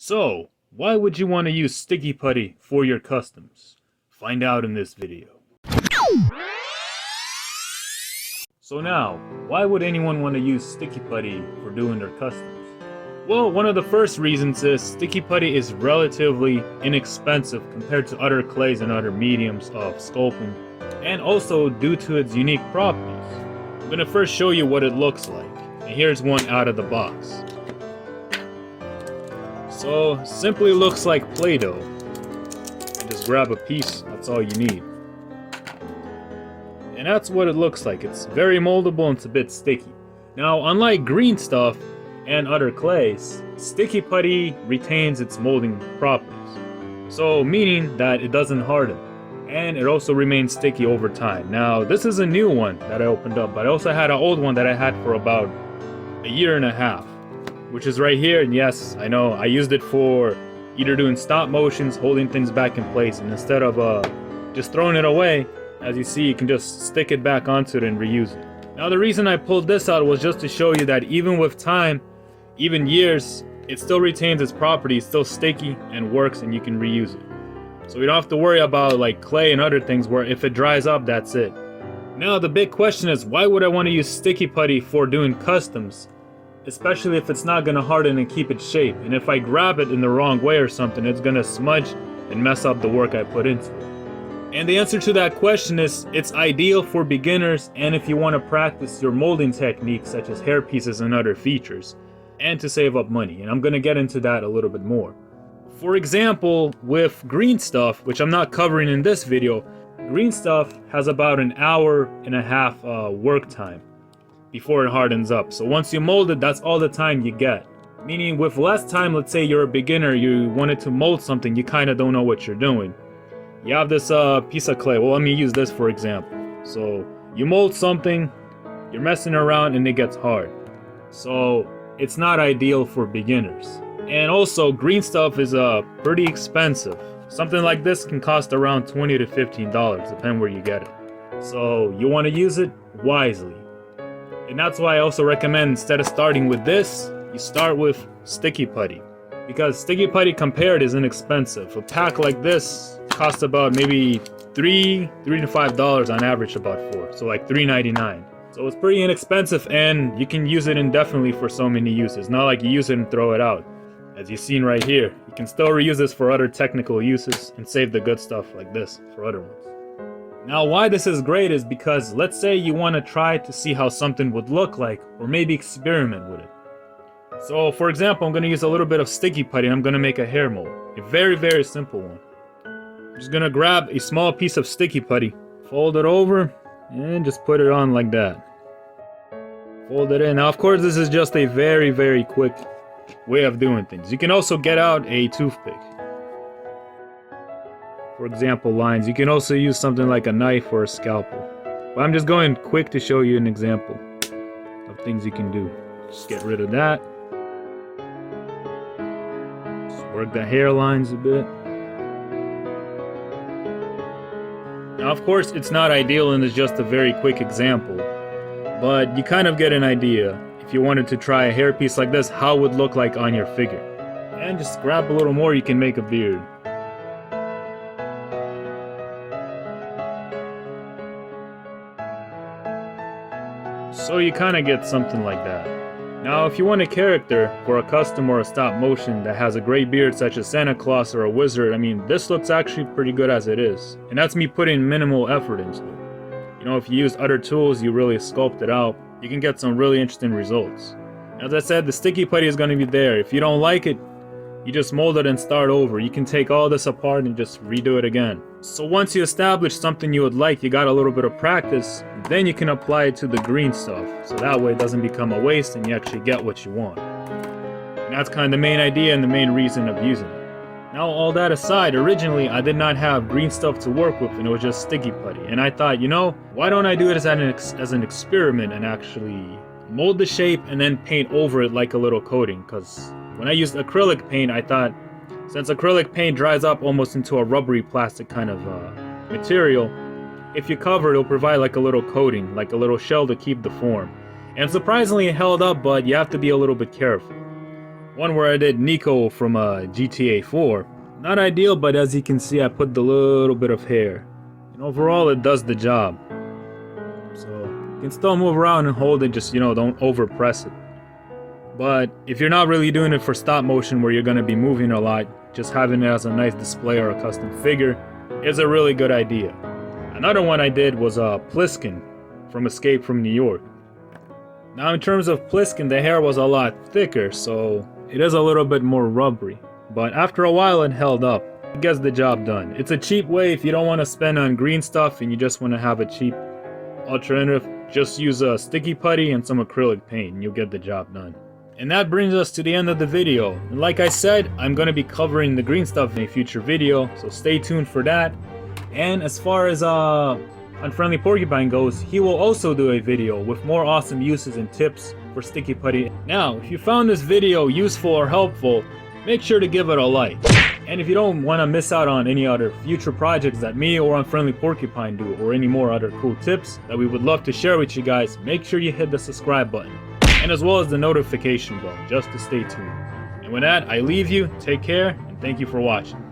So, why would you want to use Sticky Putty for your customs? Find out in this video. So now, why would anyone want to use Sticky Putty for doing their customs? Well, one of the first reasons is Sticky Putty is relatively inexpensive compared to other clays and other mediums of sculpting, and also due to its unique properties. I'm going to first show you what it looks like, and here's one out of the box. So, simply looks like Play-Doh. And just grab a piece, that's all you need. And that's what it looks like. It's very moldable and it's a bit sticky. Now, unlike green stuff and other clays, Sticky Putty retains its molding properties. So, meaning that it doesn't harden. And it also remains sticky over time. Now, this is a new one that I opened up, but I also had an old one that I had for about a year and a half. Which is right here, and yes, I know, I used it for either doing stop motions, holding things back in place, and instead of just throwing it away, as you see, you can just stick it back onto it and reuse it. Now the reason I pulled this out was just to show you that even with time, even years, it still retains its properties, still sticky and works, and you can reuse it. So you don't have to worry about like clay and other things where if it dries up, that's it. Now the big question is, why would I want to use Sticky Putty for doing customs? Especially if it's not going to harden and keep its shape, and if I grab it in the wrong way or something, it's going to smudge and mess up the work I put into it. And the answer to that question is, it's ideal for beginners and if you want to practice your molding techniques such as hair pieces and other features, and to save up money, and I'm going to get into that a little bit more. For example, with green stuff, which I'm not covering in this video, green stuff has about an hour and a half work time before it hardens up. So once you mold it, that's all the time you get. Meaning with less time, let's say you're a beginner, you wanted to mold something, you kind of don't know what you're doing. You have this piece of clay. Well, let me use this for example. So you mold something, you're messing around and it gets hard. So it's not ideal for beginners. And also green stuff is pretty expensive. Something like this can cost around $20 to $15, depending where you get it. So you want to use it wisely. And that's why I also recommend, instead of starting with this, you start with Sticky Putty. Because Sticky Putty compared is inexpensive. A pack like this costs about maybe $3 to $5 on average, about 4. So like $3.99. So it's pretty inexpensive and you can use it indefinitely for so many uses. Not like you use it and throw it out. As you've seen right here, you can still reuse this for other technical uses and save the good stuff like this for other ones. Now why this is great is because let's say you want to try to see how something would look like, or maybe experiment with it. So for example, I'm going to use a little bit of Sticky Putty and I'm going to make a hair mold. A very simple one. I'm just going to grab a small piece of Sticky Putty, fold it over, and just put it on like that. Fold it in. Now of course this is just a very quick way of doing things. You can also get out a toothpick. For example, lines. You can also use something like a knife or a scalpel. But I'm just going quick to show you an example of things you can do. Just get rid of that. Just work the hairlines a bit. Now, of course, it's not ideal and it's just a very quick example. But you kind of get an idea. If you wanted to try a hairpiece like this, how it would look like on your figure. And just grab a little more, you can make a beard. So you kind of get something like that. Now if you want a character for a custom or a stop motion that has a great beard such as Santa Claus or a wizard, I mean this looks actually pretty good as it is. And that's me putting minimal effort into it. You know, if you use other tools, you really sculpt it out, you can get some really interesting results. As I said, the Sticky Putty is going to be there. If you don't like it, you just mold it and start over. You can take all this apart and just redo it again. So once you establish something you would like, you got a little bit of practice, then you can apply it to the green stuff. So that way it doesn't become a waste and you actually get what you want. And that's kind of the main idea and the main reason of using it. Now all that aside, originally I did not have green stuff to work with and it was just Sticky Putty. And I thought, you know, why don't I do it as an experiment and actually mold the shape and then paint over it like a little coating? Because when I used acrylic paint, I thought, since acrylic paint dries up almost into a rubbery plastic kind of material, if you cover it, it'll provide like a little coating, like a little shell to keep the form. And surprisingly it held up, but you have to be a little bit careful. one where I did Nico from GTA 4. Not ideal, but as you can see, I put the little bit of hair. And overall, it does the job. So you can still move around and hold it, just, don't overpress it. But if you're not really doing it for stop motion where you're going to be moving a lot, just having it as a nice display or a custom figure is a really good idea. Another one I did was Pliskin from Escape from New York. Now in terms of Pliskin, the hair was a lot thicker, so it is a little bit more rubbery. But after a while it held up. It gets the job done. It's a cheap way if you don't want to spend on green stuff and you just want to have a cheap alternative. Just use a sticky putty and some acrylic paint and you'll get the job done. And that brings us to the end of the video. And like I said, I'm going to be covering the green stuff in a future video, so stay tuned for that. And as far as Unfriendly Porcupine goes, he will also do a video with more awesome uses and tips for Sticky Putty. Now, if you found this video useful or helpful, make sure to give it a like. And if you don't want to miss out on any other future projects that me or Unfriendly Porcupine do, or any more other cool tips that we would love to share with you guys, make sure you hit the subscribe button. And as well as the notification bell, just to stay tuned. And with that, I leave you, take care, and thank you for watching.